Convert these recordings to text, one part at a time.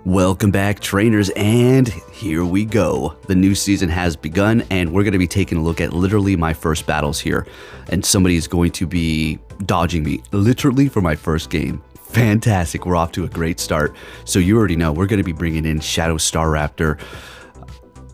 Welcome back, trainers, and here we go. The new season has begun, and we're going to be taking a look at literally my first battles here. And somebody is going to be dodging me literally for my first game. Fantastic. We're off to a great start. So you already know we're going to be bringing in Shadow Staraptor.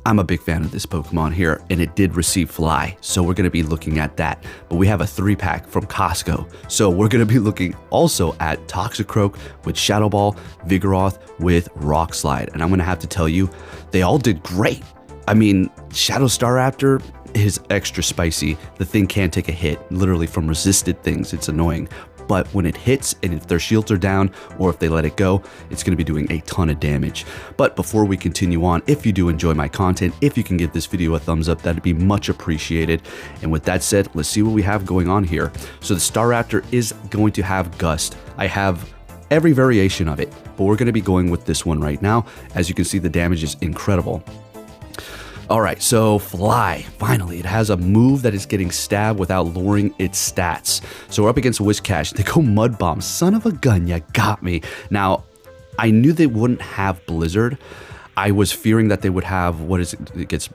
I'm a big fan of this Pokemon here, and it did receive Fly, so we're going to be looking at that. But we have a 3-pack from Costco, so we're going to be looking also at Toxicroak with Shadow Ball, Vigoroth with Rock Slide, and I'm going to have to tell you, they all did great. I mean, Shadow Staraptor is extra spicy. The thing can't take a hit, literally from resisted things. It's annoying. But when it hits, and if their shields are down, or if they let it go, it's going to be doing a ton of damage. But before we continue on, if you do enjoy my content, if you can give this video a thumbs up, that'd be much appreciated. And with that said, let's see what we have going on here. So the Staraptor is going to have Gust. I have every variation of it, but we're going to be going with this one right now. As you can see, the damage is incredible. All right, so Fly, finally, it has a move that is getting stabbed without lowering its stats. So we're up against Whiscash. They go Mud Bomb. Son of a gun, you got me. Now, I knew they wouldn't have Blizzard. I was fearing that they would have, what is it? It gets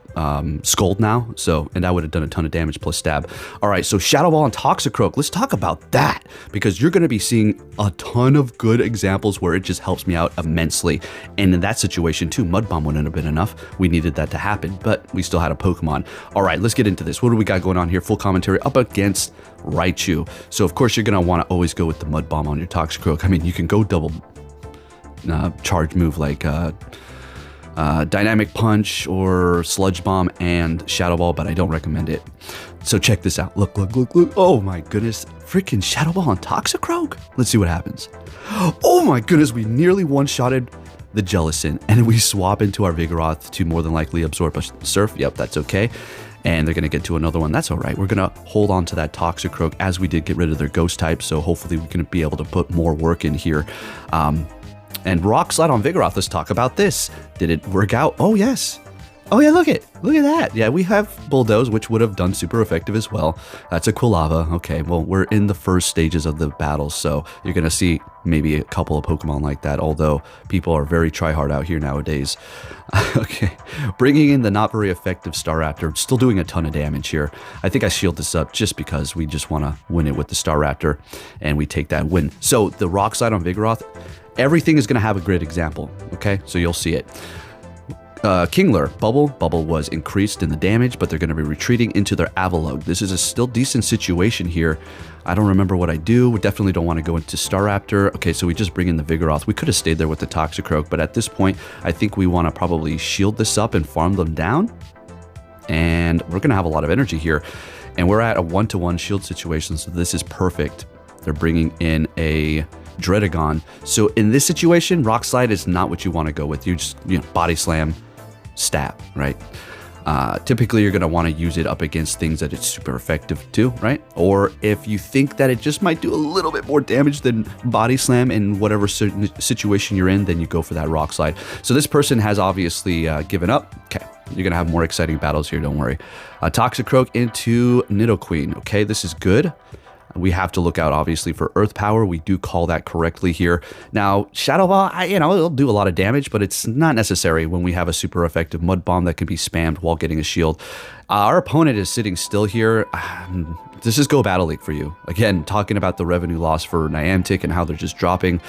Scald now. So, and that would have done a ton of damage plus stab. All right, so Shadow Ball and Toxicroak. Let's talk about that because you're going to be seeing a ton of good examples where it just helps me out immensely. And in that situation too, Mud Bomb wouldn't have been enough. We needed that to happen, but we still had a Pokemon. All right, let's get into this. What do we got going on here? Full commentary up against Raichu. So of course you're going to want to always go with the Mud Bomb on your Toxicroak. I mean, you can go double charge move like Dynamic Punch or Sludge Bomb and Shadow Ball, but I don't recommend it. So check this out. Look. Oh my goodness. Freaking Shadow Ball on Toxicroak. Let's see what happens. Oh my goodness. We nearly one-shotted the Jellicent, and we swap into our Vigoroth to more than likely absorb a Surf. Yep, that's okay. And they're going to get to another one. That's all right. We're going to hold on to that Toxicroak as we did get rid of their Ghost type. So hopefully we can be able to put more work in here. And Rock Slide on Vigoroth, let's talk about this. Did it work out? Oh, yes. Oh, yeah, look at that. Yeah, we have Bulldoze, which would have done super effective as well. That's a Quilava. Okay, well, we're in the first stages of the battle, so you're going to see maybe a couple of Pokemon like that, although people are very try-hard out here nowadays. Okay, bringing in the not very effective Staraptor, still doing a ton of damage here. I think I shield this up just because we just want to win it with the Staraptor, and we take that win. So the Rock Slide on Vigoroth, everything is going to have a great example, okay? So you'll see it. Kingler, Bubble was increased in the damage, but they're going to be retreating into their Avalugg. This is a still decent situation here. I don't remember what I do. We definitely don't want to go into Staraptor. Okay, so we just bring in the Vigoroth. We could have stayed there with the Toxicroak, but at this point, I think we want to probably shield this up and farm them down. And we're going to have a lot of energy here. And we're at a 1-to-1 shield situation, so this is perfect. They're bringing in a Dredagon. So in this situation, Rock Slide is not what you want to go with. You just, Body Slam, stab, right? Typically, you're going to want to use it up against things that it's super effective to, right? Or if you think that it just might do a little bit more damage than Body Slam in whatever situation you're in, then you go for that Rock Slide. So this person has obviously given up. Okay, you're going to have more exciting battles here, don't worry. Toxicroak into Nidoqueen. Okay, this is good. We have to look out, obviously, for Earth Power. We do call that correctly here. Now, Shadow Ball, it'll do a lot of damage, but it's not necessary when we have a super effective Mud Bomb that can be spammed while getting a shield. Our opponent is sitting still here. This is Go Battle League for you. Again, talking about the revenue loss for Niantic and how they're just dropping.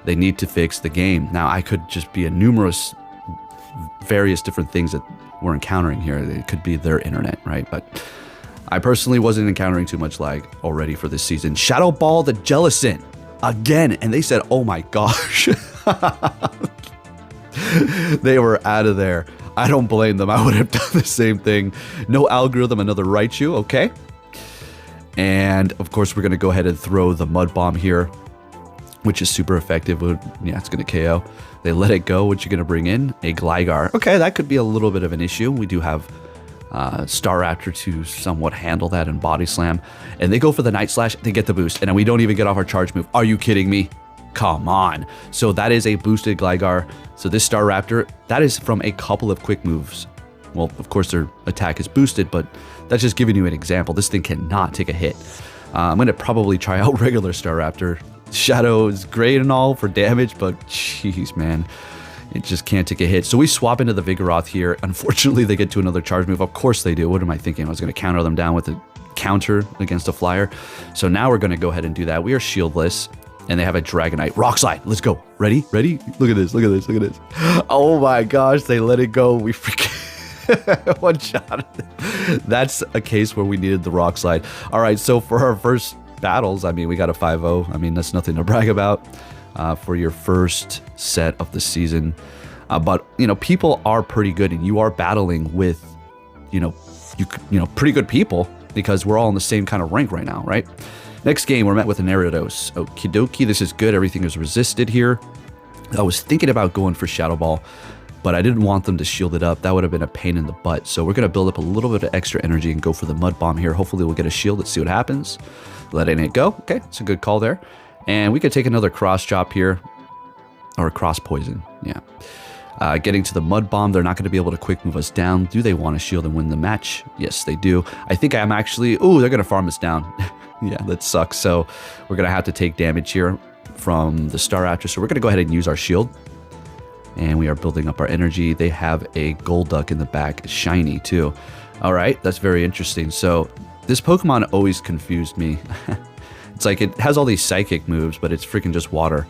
They need to fix the game. Now, I could just be a various different things that we're encountering here. It could be their internet, right? But I personally wasn't encountering too much lag already for this season. Shadow Ball the Jellicent again, and they said, oh my gosh. They were out of there. I don't blame them. I would have done the same thing. No algorithm, another Raichu, okay. And of course, we're going to go ahead and throw the Mud Bomb here, which is super effective. Yeah, it's going to KO. They let it go. What you're going to bring in? A Gligar. Okay, that could be a little bit of an issue. We do have Staraptor to somewhat handle that and Body Slam. And they go for the Night Slash. They get the boost. And we don't even get off our charge move. Are you kidding me? Come on. So that is a boosted Gligar. So this Staraptor, that is from a couple of quick moves. Well, of course, their attack is boosted, but that's just giving you an example. This thing cannot take a hit. I'm going to probably try out regular Staraptor. Shadow is great and all for damage, but jeez, man. It just can't take a hit. So we swap into the Vigoroth here. Unfortunately, they get to another charge move. Of course they do. What am I thinking? I was going to counter them down with a counter against a flyer. So now we're going to go ahead and do that. We are shieldless. And they have a Dragonite. Rock Slide. Let's go. Ready? Ready? Look at this. Look at this. Look at this. Oh my gosh. They let it go. We freaking one shot. That's a case where we needed the Rock Slide. All right. So for our first battles, I mean, we got a 5-0. I mean, that's nothing to brag about for your first set of the season. But, you know, people are pretty good, and you are battling with, you know, pretty good people because we're all in the same kind of rank right now, right? Next game, we're met with an Gyarados. Okie dokie, this is good. Everything is resisted here. I was thinking about going for Shadow Ball, but I didn't want them to shield it up. That would have been a pain in the butt. So we're going to build up a little bit of extra energy and go for the Mud Bomb here. Hopefully we'll get a shield. Let's see what happens. Letting it go. Okay, it's a good call there. And we could take another Cross Chop here. Or Cross Poison, yeah. Getting to the Mud Bomb, they're not going to be able to quick move us down. Do they want to shield and win the match? Yes, they do. I think I'm actually... Ooh, they're going to farm us down. Yeah, that sucks. So we're going to have to take damage here from the Staraptor. So we're going to go ahead and use our shield. And we are building up our energy. They have a Golduck in the back. Shiny, too. All right, that's very interesting. So this Pokemon always confused me. It's like it has all these psychic moves, but it's freaking just water.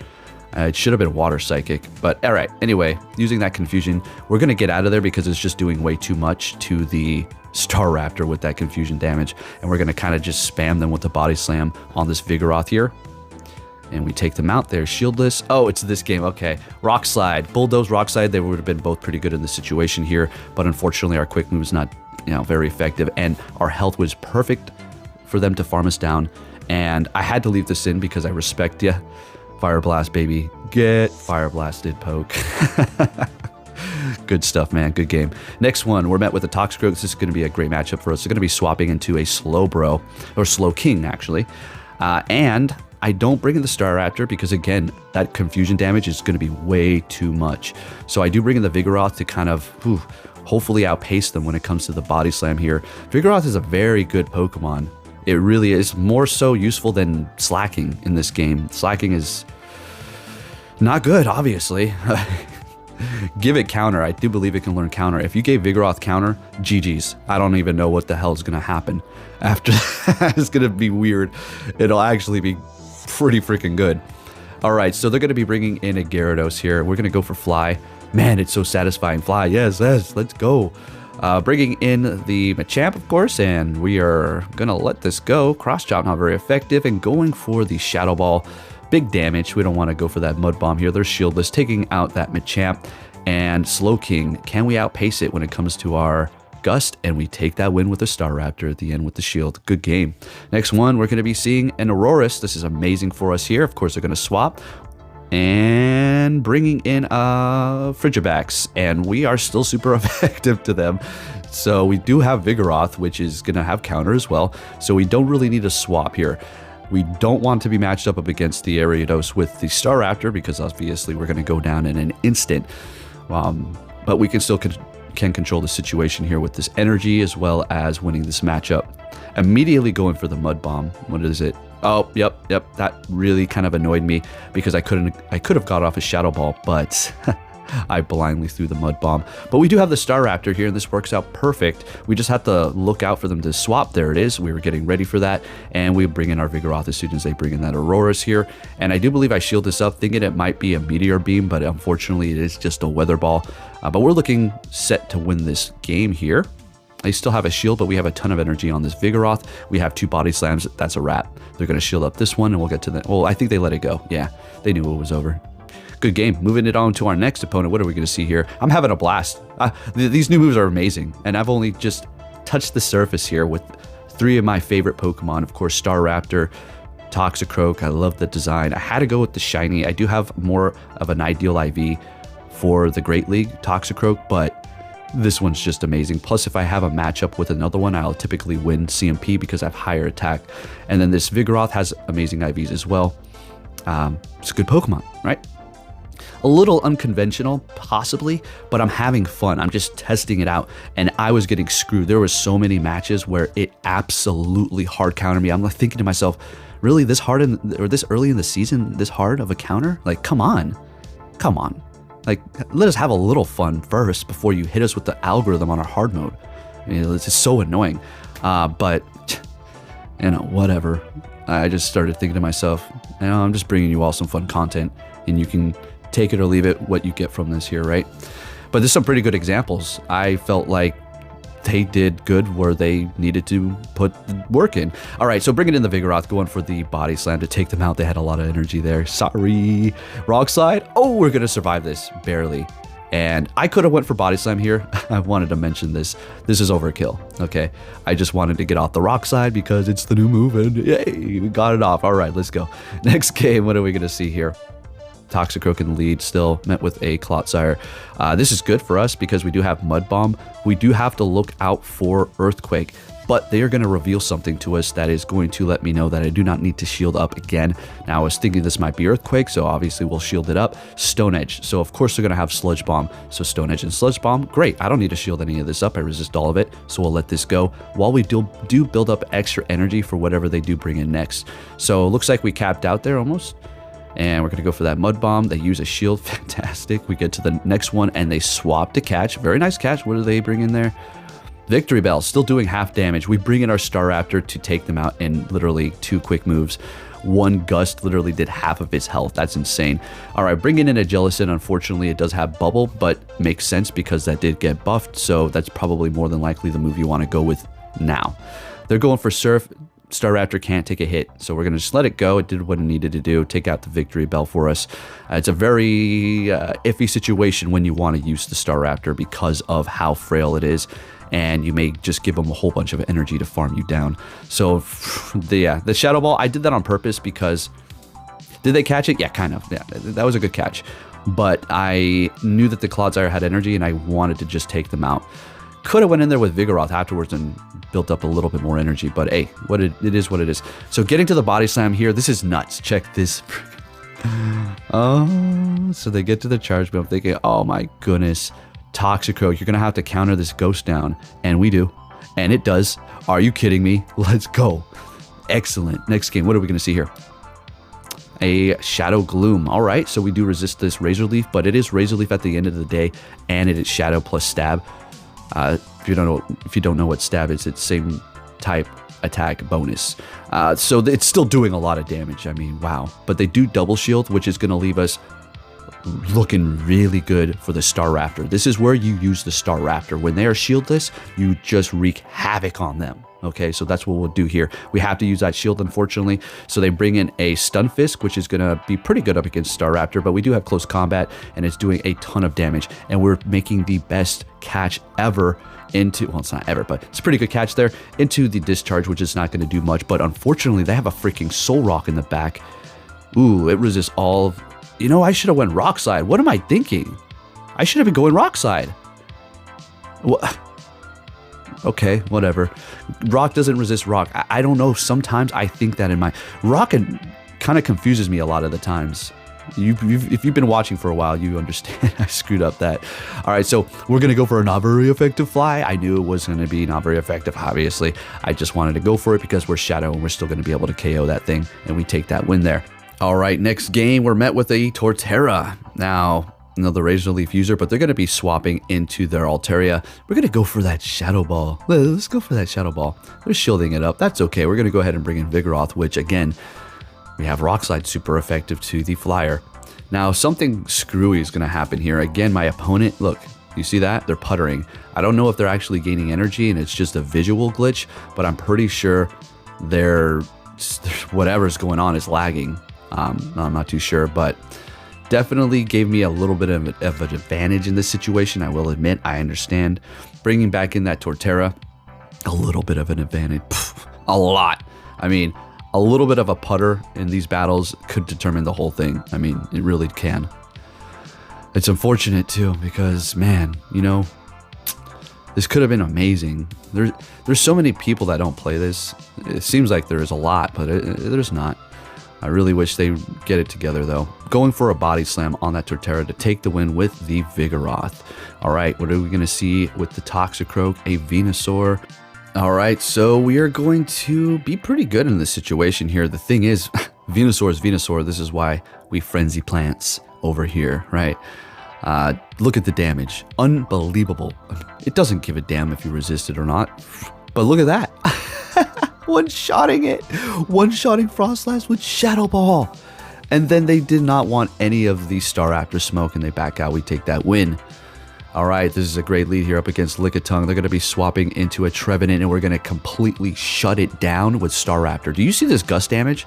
It should have been water psychic, but all right. Anyway, using that confusion, we're going to get out of there because it's just doing way too much to the Staraptor with that confusion damage. And we're going to kind of just spam them with the body slam on this Vigoroth here. And we take them out. They're shieldless. Oh, it's this game. Okay. Rock Slide. Bulldoze, Rock Slide. They would have been both pretty good in this situation here. But unfortunately, our quick move is not, you know, very effective. And our health was perfect for them to farm us down. And I had to leave this in because I respect you. Fire Blast, baby. Get Fire Blasted, Poke. Good stuff, man. Good game. Next one, we're met with a Toxicroak. This is going to be a great matchup for us. They're going to be swapping into a Slowbro, or Slowking, actually. And I don't bring in the Staraptor because, again, that confusion damage is going to be way too much. So I do bring in the Vigoroth to kind of, hopefully outpace them when it comes to the body slam here. Vigoroth is a very good Pokemon. It really is more so useful than Slacking in this game. Slacking is not good, obviously. Give it counter. I do believe it can learn counter. If you gave Vigoroth counter, GG's. I don't even know what the hell is going to happen after that. It's going to be weird. It'll actually be pretty freaking good. All right, so they're going to be bringing in a Gyarados here. We're going to go for Fly. Man, it's so satisfying. Fly, yes, let's go. Bringing in the Machamp, of course, and we are going to let this go. Cross Chop, not very effective, and going for the Shadow Ball. Big damage. We don't want to go for that Mud Bomb here. They're shieldless, taking out that Machamp. And Slowking, can we outpace it when it comes to our Gust? And we take that win with a Staraptor at the end with the shield. Good game. Next one, we're going to be seeing an Aurorus. This is amazing for us here. Of course, they're going to swap. And bringing in Frigibax, and we are still super effective to them. So we do have Vigoroth, which is going to have counter as well. So we don't really need a swap here. We don't want to be matched up against the Gyarados with the Staraptor because obviously we're going to go down in an instant. But we can still can control the situation here with this energy as well as winning this matchup. Immediately going for the Mud Bomb. What is it? Oh, yep. That really kind of annoyed me because I could have got off a Shadow Ball, but I blindly threw the Mud Bomb. But we do have the Staraptor here, and this works out perfect. We just have to look out for them to swap. There it is. We were getting ready for that, and we bring in our Vigoroth as soon as they bring in that Aurorus here. And I do believe I shield this up, thinking it might be a Meteor Beam, but unfortunately it is just a Weather Ball. But we're looking set to win this game here. I still have a shield, but we have a ton of energy on this Vigoroth. We have 2 body slams. That's a wrap. They're going to shield up this one, and we'll get to the... Well, I think they let it go. Yeah, they knew it was over. Good game. Moving it on to our next opponent. What are we going to see here? I'm having a blast. These new moves are amazing, and I've only just touched the surface here with 3 of my favorite Pokemon. Of course, Staraptor, Toxicroak. I love the design. I had to go with the shiny. I do have more of an ideal IV for the Great League, Toxicroak, but this one's just amazing. Plus, if I have a matchup with another one, I'll typically win CMP because I have higher attack. And then this Vigoroth has amazing IVs as well. It's a good Pokemon, right? A little unconventional, possibly, but I'm having fun. I'm just testing it out, and I was getting screwed. There were so many matches where it absolutely hard countered me. I'm like thinking to myself, really, this hard or this early in the season, this hard of a counter? Like, come on. Like, let us have a little fun first before you hit us with the algorithm on our hard mode. It's just so annoying. But, whatever. I just started thinking to myself, I'm just bringing you all some fun content, and you can take it or leave it what you get from this here, right? But there's some pretty good examples. I felt like they did good where they needed to put work in. All right, so bringing in the Vigoroth, going for the body slam to take them out. They had a lot of energy there. Sorry. Rock slide. Oh, we're going to survive this. Barely. And I could have went for body slam here. I wanted to mention this. This is overkill, okay? I just wanted to get off the rock slide because it's the new move, and yay, we got it off. All right, let's go. Next game, what are we going to see here? Toxicroak in the lead, still met with a Clotsire. This is good for us because we do have Mud Bomb. We do have to look out for Earthquake, but they are going to reveal something to us that is going to let me know that I do not need to shield up again. Now, I was thinking this might be Earthquake, so obviously we'll shield it up. Stone Edge, so of course they're going to have Sludge Bomb. So Stone Edge and Sludge Bomb, great. I don't need to shield any of this up. I resist all of it, so we'll let this go while we do build up extra energy for whatever they do bring in next. So it looks like we capped out there almost. And we're going to go for that Mud Bomb. They use a shield. Fantastic. We get to the next one, and they swap to catch. Very nice catch. What do they bring in there? Victory Bell, still doing half damage. We bring in our Staraptor to take them out in literally 2 quick moves. One Gust literally did half of its health. That's insane. All right, bringing in a Jellicent. Unfortunately, it does have Bubble, but makes sense because that did get buffed. So that's probably more than likely the move you want to go with now. They're going for Surf. Staraptor can't take a hit, so we're going to just let it go. It did what it needed to do, take out the Victory Bell for us. It's a very iffy situation when you want to use the Staraptor because of how frail it is, and you may just give them a whole bunch of energy to farm you down. So, the Shadow Ball, I did that on purpose because... Did they catch it? Yeah, kind of. Yeah, that was a good catch. But I knew that the Clodsire had energy, and I wanted to just take them out. Could have went in there with Vigoroth afterwards and built up a little bit more energy, but hey, it is what it is. So getting to the body slam here, this is nuts. Check this. Oh, so they get to the charge, but I'm thinking, oh my goodness, Toxicroak, you're gonna have to counter this ghost down, and we do, and it does. Are you kidding me? Let's go. Excellent. Next game, what are we gonna see here? A Shadow Gloom. All right, so we do resist this Razor Leaf, but it is Razor Leaf at the end of the day, and it is Shadow plus Stab. If you don't know what Stab is, it's same type attack bonus. So it's still doing a lot of damage. I mean, wow. But they do double shield, which is going to leave us looking really good for the Staraptor. This is where you use the Staraptor. When they are shieldless, you just wreak havoc on them. Okay, so that's what we'll do here. We have to use that shield, unfortunately. So they bring in a Stunfisk, which is going to be pretty good up against Staraptor, but we do have close combat, and it's doing a ton of damage. And we're making the best catch ever into, well, it's not ever, but it's a pretty good catch there, into the discharge, which is not going to do much. But unfortunately, they have a freaking Soul Rock in the back. Ooh, it resists all of... You know, I should have went Rock Slide. What am I thinking? I should have been going Rock Slide. What? Okay, whatever. Rock doesn't resist rock. I don't know. Sometimes I think that in my... Rock kind of confuses me a lot of the times. If you've been watching for a while, you understand. I screwed up that. All right, so we're going to go for a not very effective fly. I knew it was going to be not very effective, obviously. I just wanted to go for it because we're Shadow and we're still going to be able to KO that thing, and we take that win there. All right, next game, we're met with a Torterra. Now, another Razor Leaf user, but they're going to be swapping into their Altaria. We're going to go for that Shadow Ball. Let's go for that Shadow Ball. They're shielding it up. That's okay. We're going to go ahead and bring in Vigoroth, which, again, we have Rock Slide super effective to the Flyer. Now, something screwy is going to happen here. Again, my opponent, look, you see that? They're puttering. I don't know if they're actually gaining energy and it's just a visual glitch, but I'm pretty sure whatever's going on is lagging. I'm not too sure, but definitely gave me a little bit of an advantage in this situation. I will admit, I understand. Bringing back in that Torterra, a little bit of an advantage. A lot. I mean, a little bit of a putter in these battles could determine the whole thing. I mean, it really can. It's unfortunate too, because man, you know, this could have been amazing. There's so many people that don't play this. It seems like there is a lot, but there's not. I really wish they get it together though. Going for a body slam on that Torterra to take the win with the Vigoroth. All right, what are we gonna see with the Toxicroak? A Venusaur. All right, so we are going to be pretty good in this situation here. The thing is, Venusaur is Venusaur. This is why we frenzy plants over here, right? Look at the damage. Unbelievable. It doesn't give a damn if you resist it or not. But look at that. One-shotting it. One-shotting Frostlass with Shadow Ball. And then they did not want any of the Staraptor smoke and they back out. We take that win. All right, this is a great lead here up against Lickitung. They're going to be swapping into a Trevenant and we're going to completely shut it down with Staraptor. Do you see this gust damage?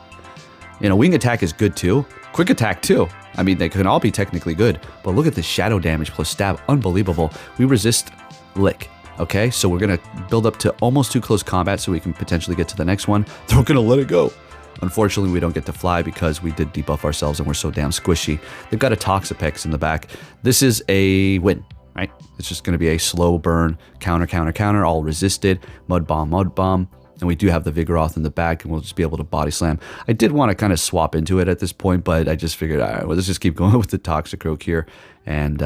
You know, wing attack is good too. Quick attack too. I mean, they can all be technically good, but look at the shadow damage plus stab. Unbelievable. We resist Lick. Okay, so we're going to build up to almost too close combat so we can potentially get to the next one. They're going to let it go. Unfortunately, we don't get to fly because we did debuff ourselves and we're so damn squishy. They've got a Toxapex in the back. This is a win, right? It's just going to be a slow burn, counter, counter, counter, all resisted, mud bomb, and we do have the Vigoroth in the back and we'll just be able to body slam. I did want to kind of swap into it at this point, but I just figured, all right, well, let's just keep going with the Toxicroak here and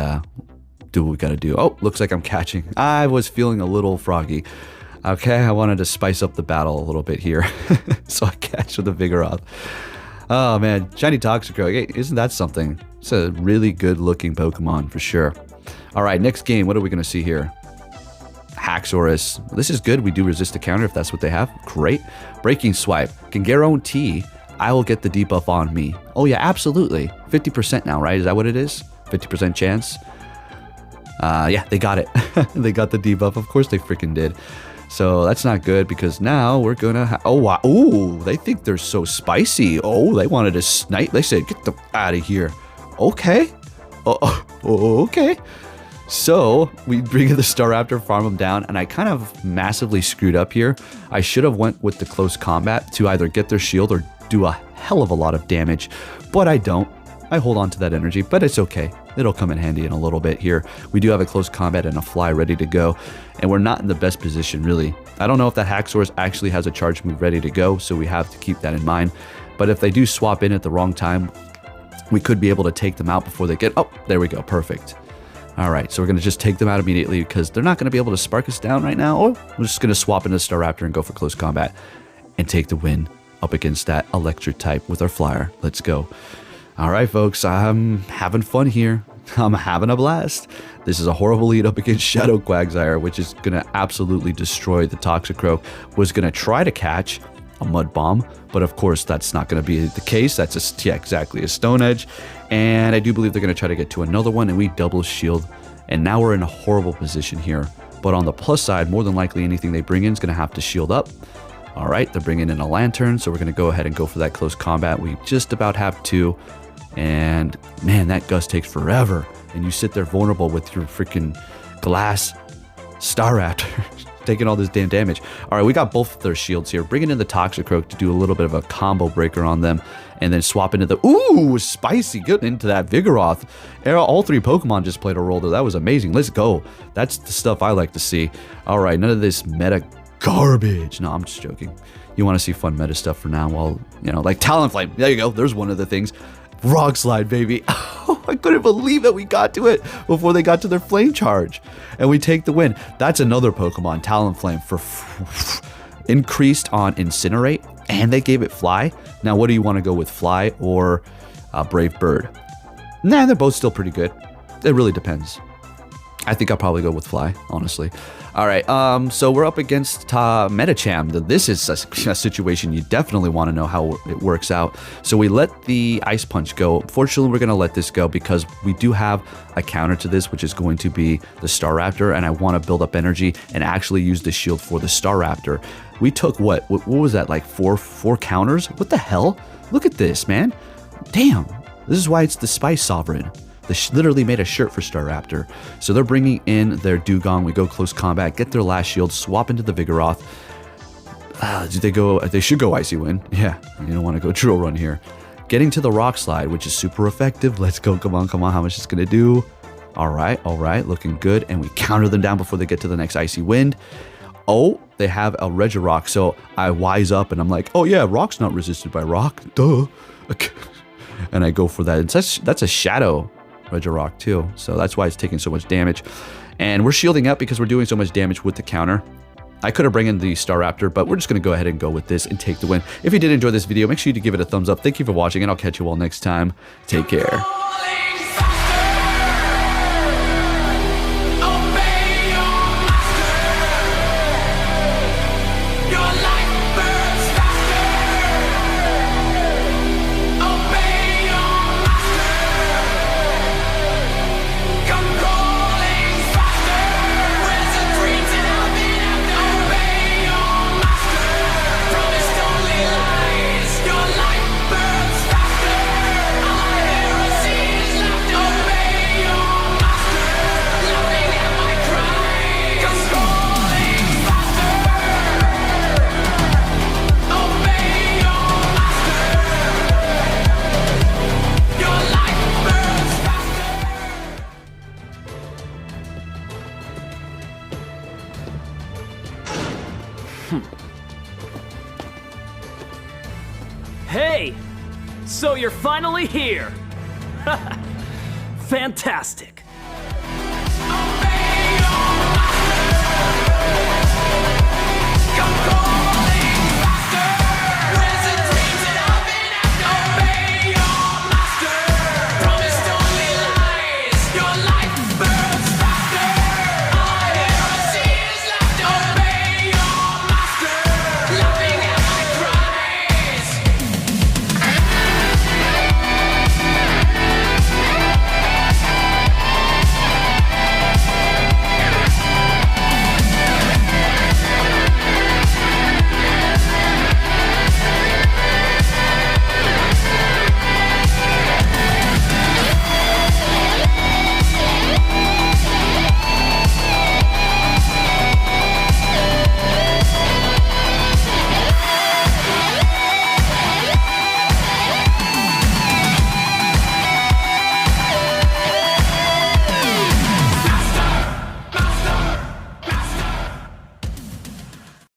do what we got to do. Oh, looks like I'm catching. I was feeling a little froggy. Okay, I wanted to spice up the battle a little bit here. So I catch with the Vigoroth. Oh man, shiny Toxicroak. Hey, isn't that something? It's a really good looking Pokemon for sure. All right, next game. What are we going to see here? Haxorus. This is good. We do resist the counter if that's what they have. Great. Breaking Swipe. Can guarantee I will get the debuff on me. Oh yeah, absolutely. 50% now, right? Is that what it is? 50% chance? Yeah, they got it. They got the debuff. Of course they freaking did. So that's not good because now we're gonna oh wow, ooh, they think they're so spicy. Oh, they wanted to snipe. They said, get the out of here. Okay. Okay. So we bring in the Staraptor, farm them down, and I kind of massively screwed up here. I should have went with the close combat to either get their shield or do a hell of a lot of damage, but I don't. I hold on to that energy, but it's okay. It'll come in handy in a little bit here. We do have a close combat and a fly ready to go, and we're not in the best position, really. I don't know if that Haxorus actually has a charge move ready to go, so we have to keep that in mind. But if they do swap in at the wrong time, we could be able to take them out before they get... Oh, there we go. Perfect. All right, so we're going to just take them out immediately because they're not going to be able to spark us down right now. Or we're just going to swap into Staraptor and go for close combat and take the win up against that electric type with our flyer. Let's go. All right, folks, I'm having fun here. I'm having a blast. This is a horrible lead up against Shadow Quagsire, which is going to absolutely destroy the Toxicroak. Was going to try to catch a Mud Bomb, but of course that's not going to be the case. That's yeah, exactly a Stone Edge. And I do believe they're going to try to get to another one, and we double shield. And now we're in a horrible position here. But on the plus side, more than likely anything they bring in is going to have to shield up. All right, they're bringing in a Lantern, so we're going to go ahead and go for that close combat. We just about have to. And man, that gust takes forever. And you sit there vulnerable with your freaking glass Staraptor taking all this damn damage. All right, we got both of their shields here. Bringing in the Toxicroak to do a little bit of a combo breaker on them. And then swap into the... Ooh, spicy. Getting into that Vigoroth. All three Pokemon just played a role there. That was amazing. Let's go. That's the stuff I like to see. All right, none of this meta garbage. No, I'm just joking. You want to see fun meta stuff for now. Well, you know, like Talonflame. There you go. There's one of the things. Rock Slide, baby. Oh, I couldn't believe that we got to it before they got to their Flame Charge. And we take the win. That's another Pokemon, Talonflame, for increased on Incinerate. And they gave it Fly. Now, what do you want to go with, Fly or Brave Bird? Nah, they're both still pretty good. It really depends. I think I'll probably go with Fly, honestly. All right, so we're up against Medicham. This is a situation you definitely want to know how it works out. So we let the Ice Punch go. Fortunately, we're going to let this go because we do have a counter to this, which is going to be the Staraptor, and I want to build up energy and actually use the shield for the Staraptor. We took, what was that, like four counters? What the hell? Look at this, man. Damn, this is why it's the Spice Sovereign. They literally made a shirt for Staraptor. So they're bringing in their Dugong. We go close combat, get their last shield, swap into the Vigoroth. They should go Icy Wind. Yeah, you don't want to go Drill Run here. Getting to the Rock Slide, which is super effective. Let's go. Come on. How much it's going to do? All right. Looking good. And we counter them down before they get to the next Icy Wind. Oh, they have a Regirock. So I wise up and I'm like, oh yeah, Rock's not resisted by Rock. Duh. And I go for that. That's a Shadow Regirock too, so that's why it's taking so much damage. And we're shielding up because we're doing so much damage with the counter. I could have bring in the Staraptor, but we're just going to go ahead and go with this and take the win. If you did enjoy this video, make sure you give it a thumbs up. Thank you for watching, and I'll catch you all next time. Take care. Hey! So you're finally here! Fantastic!